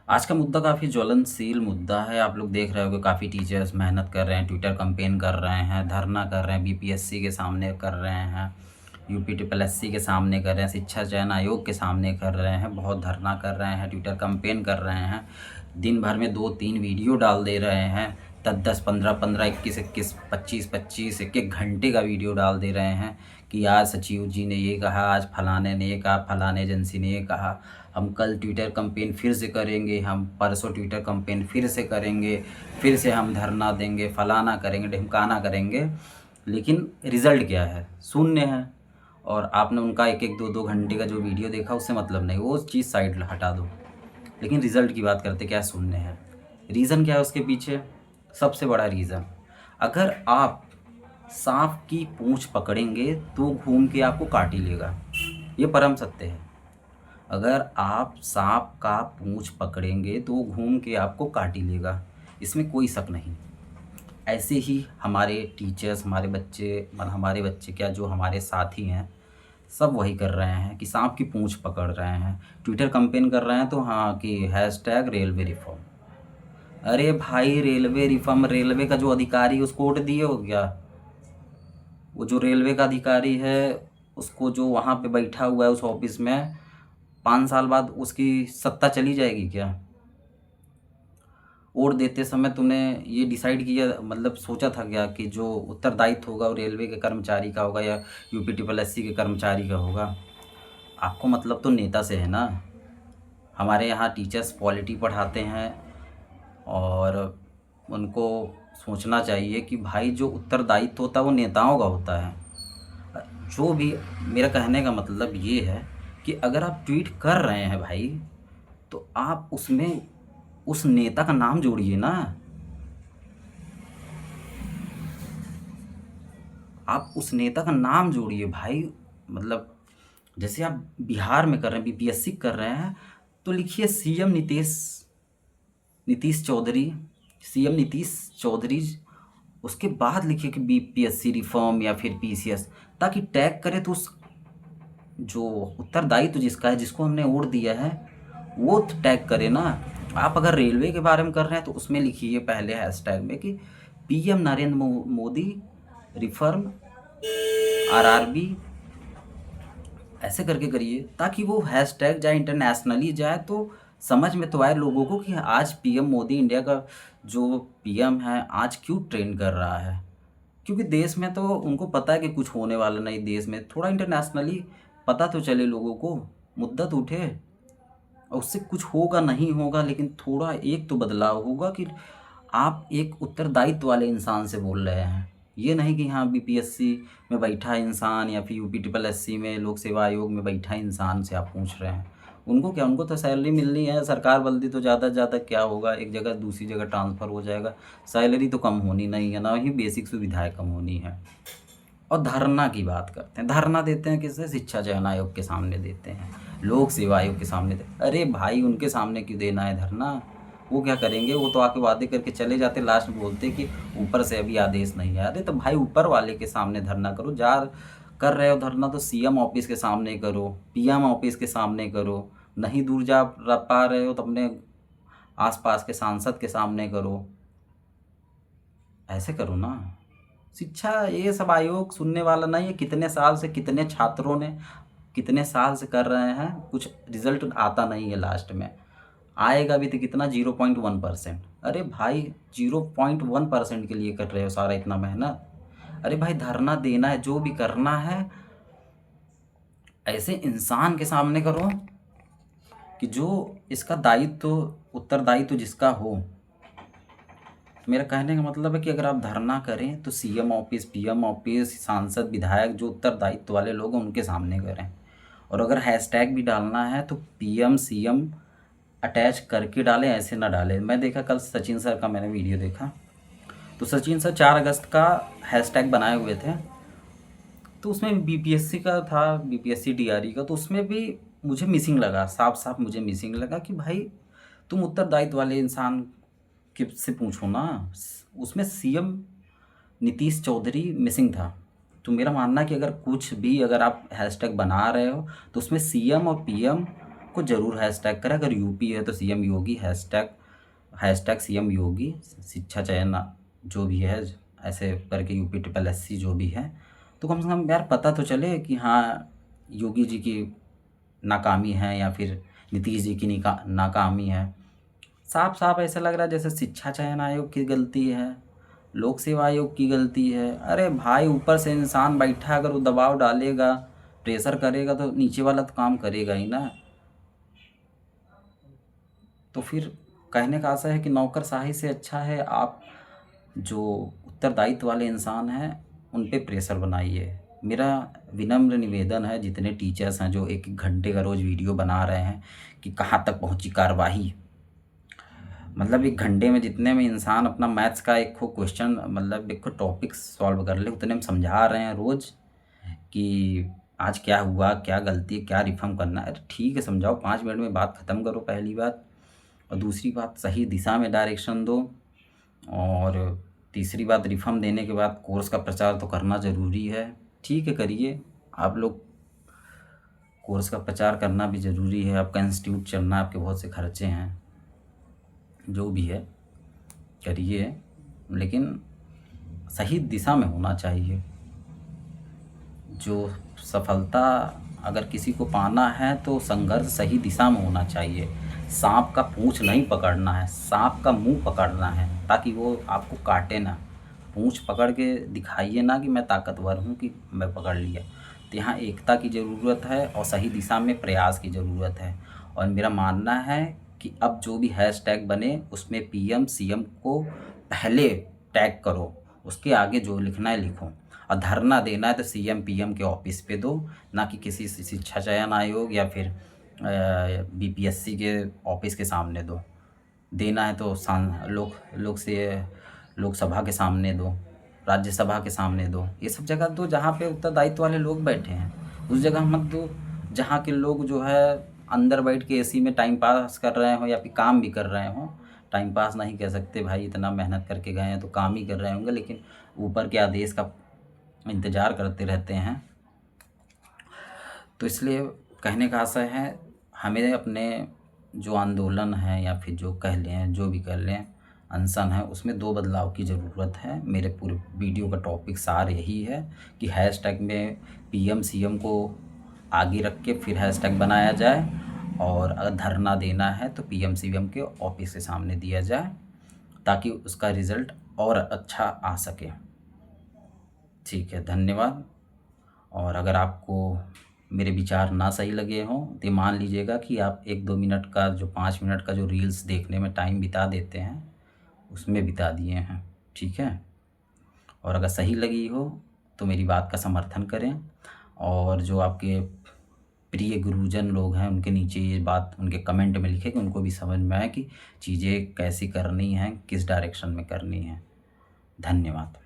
आज का मुद्दा काफ़ी ज्वलनशील मुद्दा है। आप लोग देख रहे होंगे काफ़ी टीचर्स मेहनत कर रहे हैं, ट्विटर कैंपेन कर रहे हैं, धरना कर रहे हैं, बीपीएससी के सामने कर रहे हैं, यूपी ट्रिपल एससी के सामने कर रहे हैं, शिक्षा चयन आयोग के सामने कर रहे हैं, बहुत धरना कर रहे हैं, ट्विटर कैंपेन कर रहे हैं। दिन भर में 2-3 वीडियो डाल दे रहे हैं, 10-10, 15-15, 21-21, 25-25, एक-एक घंटे का वीडियो डाल दे रहे हैं कि आज सचिव जी ने ये कहा, आज फलाने ने ये कहा, फलाने एजेंसी ने ये कहा, हम कल ट्विटर कैंपेन फिर से करेंगे, हम परसों ट्विटर कैंपेन फिर से करेंगे, फिर से हम धरना देंगे, फलाना करेंगे, ढिमकाना करेंगे। लेकिन रिज़ल्ट क्या है? शून्य है। और आपने उनका 1-1, 2-2 घंटे का जो वीडियो देखा उससे मतलब नहीं, वो चीज़ साइड हटा दो। लेकिन रिज़ल्ट की बात करते, क्या शून्य है? रीज़न क्या है उसके पीछे? सबसे बड़ा रीज़न, अगर आप सांप की पूँछ पकड़ेंगे तो घूम के आपको काट ही लेगा। ये परम सत्य है। अगर आप सांप का पूँछ पकड़ेंगे तो घूम के आपको काट ही लेगा, इसमें कोई शक नहीं। ऐसे ही हमारे टीचर्स, हमारे बच्चे क्या, जो हमारे साथी हैं, सब वही कर रहे हैं कि सांप की पूँछ पकड़ रहे हैं। ट्विटर कैंपेन कर रहे हैं तो हाँ कि हैशटैग रेलवे रिफ़ॉर्म। अरे भाई, रेलवे रिफ़ॉर्म, रेलवे का जो अधिकारी उसको वोट दिए हो क्या? वो जो रेलवे का अधिकारी है, उसको जो वहाँ पे बैठा हुआ है उस ऑफिस में, 5 साल बाद उसकी सत्ता चली जाएगी क्या? वोट देते समय तुमने ये डिसाइड किया, मतलब सोचा था क्या कि जो उत्तरदायित्व होगा वो रेलवे के कर्मचारी का होगा या यूपी ट्रिपल एससी के कर्मचारी का होगा? आपको मतलब तो नेता से है ना। हमारे यहाँ टीचर्स पॉलिटी पढ़ाते हैं और उनको सोचना चाहिए कि भाई जो उत्तरदायित्व होता है वो नेताओं का होता है। जो भी, मेरा कहने का मतलब ये है कि अगर आप ट्वीट कर रहे हैं भाई, तो आप उसमें उस नेता का नाम जोड़िए ना। आप उस नेता का नाम जोड़िए भाई। मतलब जैसे आप बिहार में कर रहे हैं, बीपीएससी कर रहे हैं, तो लिखिए सीएम नीतीश चौधरी, सीएम नीतीश चौधरी। उसके बाद लिखिए कि बीपीएससी रिफॉर्म या फिर पीसीएस, ताकि टैग करे तो उस जो उत्तरदायित्व जिसका है, जिसको हमने वोट दिया है, वो टैग करे ना। आप अगर रेलवे के बारे में कर रहे हैं तो उसमें लिखिए पहले हैशटैग में कि PM Narendra Modi reform RRB, ऐसे करके करिए ताकि वो हैशटैग जाए, इंटरनेशनली जाए, तो समझ में तो आए लोगों को कि आज पीएम मोदी, इंडिया का जो पीएम है, आज क्यों ट्रेंड कर रहा है। क्योंकि देश में तो उनको पता है कि कुछ होने वाला नहीं, देश में थोड़ा इंटरनेशनली पता तो चले लोगों को, मुद्दा तो उठे। और उससे कुछ होगा नहीं होगा, लेकिन थोड़ा एक तो बदलाव होगा कि आप एक उत्तरदायित्व वाले इंसान से बोल रहे हैं। ये नहीं कि हाँ बीपीएससी में बैठा इंसान या फिर यूपी ट्रिपल एससी में लोक सेवा आयोग में बैठा इंसान से आप पूछ रहे हैं। उनको क्या, उनको तो सैलरी मिलनी है, सरकार बदली तो ज़्यादा से ज़्यादा क्या होगा, एक जगह दूसरी जगह ट्रांसफ़र हो जाएगा। सैलरी तो कम होनी नहीं है, ना ही बेसिक सुविधाएं कम होनी है। और धरना की बात करते हैं, धरना देते हैं किससे? शिक्षा चयन आयोग के सामने देते हैं, लोक सेवा आयोग के सामने अरे भाई, उनके सामने क्यों देना है धरना? वो क्या करेंगे? वो तो आके वादे करके चले जाते, लास्ट में बोलते कि ऊपर से अभी आदेश नहीं आया। अरे तो भाई, ऊपर वाले के सामने धरना करो। कर रहे हो धरना तो सीएम ऑफिस के सामने करो, पीएम ऑफिस के सामने करो। नहीं दूर जा पा रहे हो तो अपने आसपास के सांसद के सामने करो। ऐसे करो ना। शिक्षा ये सब आयोग सुनने वाला नहीं है। कितने साल से कितने छात्रों ने कितने साल से कर रहे हैं, कुछ रिजल्ट आता नहीं है। लास्ट में आएगा भी तो कितना, 0.1%। अरे भाई, 0.1% के लिए कर रहे हो सारा इतना मेहनत? अरे भाई, धरना देना है, जो भी करना है, ऐसे इंसान के सामने करो कि जो इसका दायित्व, उत्तरदायित्व जिसका हो। तो मेरा कहने का मतलब है कि अगर आप धरना करें तो सीएम ऑफिस, पीएम ऑफिस, सांसद, विधायक, जो उत्तरदायित्व वाले लोग हैं उनके सामने करें। और अगर हैशटैग भी डालना है तो पीएम सीएम अटैच करके डालें, ऐसे ना डालें। मैं देखा कल सचिन सर का मैंने वीडियो देखा, तो सचिन सर 4 अगस्त का हैशटैग बनाए हुए थे, तो उसमें बीपीएससी का था, बीपीएससी डीआरई का, तो उसमें भी मुझे मिसिंग लगा, साफ साफ मुझे मिसिंग लगा कि भाई तुम उत्तरदायित्व वाले इंसान के से पूछो ना। उसमें सीएम नीतीश चौधरी मिसिंग था। तो मेरा मानना है कि अगर कुछ भी, अगर आप हैशटैग बना रहे हो तो उसमें सीएम और पीएम को ज़रूर हैशटैग करें। अगर यूपी है तो सीएम योगी हैशटैग सीएम योगी शिक्षा चयन जो भी है ऐसे करके यूपी ट्रिपल एससी जो भी है, तो कम से कम यार पता तो चले कि हाँ योगी जी की नाकामी है या फिर नीतीश जी की नाकामी है। साफ साफ ऐसा लग रहा है जैसे शिक्षा चयन आयोग की गलती है, लोक सेवा आयोग की गलती है। अरे भाई ऊपर से इंसान बैठा है, अगर वो दबाव डालेगा प्रेशर करेगा तो नीचे वाला तो काम करेगा ही ना। तो फिर कहने का आशा है कि नौकरशाही से अच्छा है आप जो उत्तरदायित्व वाले इंसान हैं उन पे प्रेशर बनाइए। मेरा विनम्र निवेदन है जितने टीचर्स हैं जो एक एक घंटे का रोज़ वीडियो बना रहे हैं कि कहाँ तक पहुँची कार्रवाई, मतलब एक घंटे में जितने में इंसान अपना मैथ्स का एक खो क्वेश्चन मतलब एक खो टॉपिक सॉल्व कर ले उतने में समझा रहे हैं रोज़ कि आज क्या हुआ, क्या गलती है, क्या रिफॉर्म करना है। अरे ठीक है समझाओ, 5 मिनट में बात ख़त्म करो पहली बात, और दूसरी बात सही दिशा में डायरेक्शन दो, और तीसरी बात रिफॉर्म देने के बाद कोर्स का प्रचार तो करना ज़रूरी है। ठीक है करिए आप लोग, कोर्स का प्रचार करना भी ज़रूरी है, आपका इंस्टीट्यूट चलना, आपके बहुत से खर्चे हैं, जो भी है करिए, लेकिन सही दिशा में होना चाहिए। जो सफलता अगर किसी को पाना है तो संघर्ष सही दिशा में होना चाहिए। सांप का पूँछ नहीं पकड़ना है, सांप का मुंह पकड़ना है ताकि वो आपको काटे ना। पूँछ पकड़ के दिखाइए ना कि मैं ताकतवर हूँ कि मैं पकड़ लिया। तो यहाँ एकता की ज़रूरत है और सही दिशा में प्रयास की ज़रूरत है। और मेरा मानना है कि अब जो भी हैशटैग बने उसमें पीएम सीएम को पहले टैग करो, उसके आगे जो लिखना है लिखो। और धरना देना है तो सीएम पीएम के ऑफिस पे दो, ना कि किसी शिक्षा चयन आयोग या फिर बीपीएससी के ऑफिस के सामने दो। देना है तो लोकसभा के सामने दो, राज्यसभा के सामने दो, ये सब जगह दो जहाँ पे उत्तरदायित्व वाले लोग बैठे हैं। उस जगह मत दो जहाँ के लोग जो है अंदर बैठ के एसी में टाइम पास कर रहे हो या फिर काम भी कर रहे हो। टाइम पास नहीं कह सकते भाई, इतना मेहनत करके गए हैं तो काम ही कर रहे होंगे, लेकिन ऊपर के आदेश का इंतज़ार करते रहते हैं। तो इसलिए कहने का आशय है हमें अपने जो आंदोलन है या फिर जो कह लें जो भी कह लें अनशन है उसमें 2 बदलाव की ज़रूरत है। मेरे पूरे वीडियो का टॉपिक सार यही है कि हैशटैग में पीएम सीएम को आगे रख के फिर हैशटैग बनाया जाए, और अगर धरना देना है तो पीएम सीएम के ऑफिस के सामने दिया जाए ताकि उसका रिज़ल्ट और अच्छा आ सके। ठीक है, धन्यवाद। और अगर आपको मेरे विचार ना सही लगे हों तो मान लीजिएगा कि आप 1-2 मिनट का जो 5 मिनट का जो रील्स देखने में टाइम बिता देते हैं उसमें बिता दिए हैं। ठीक है, और अगर सही लगी हो तो मेरी बात का समर्थन करें, और जो आपके प्रिय गुरुजन लोग हैं उनके नीचे ये बात उनके कमेंट में लिखें कि उनको भी समझ में आए कि चीज़ें कैसी करनी हैं, किस डायरेक्शन में करनी है। धन्यवाद।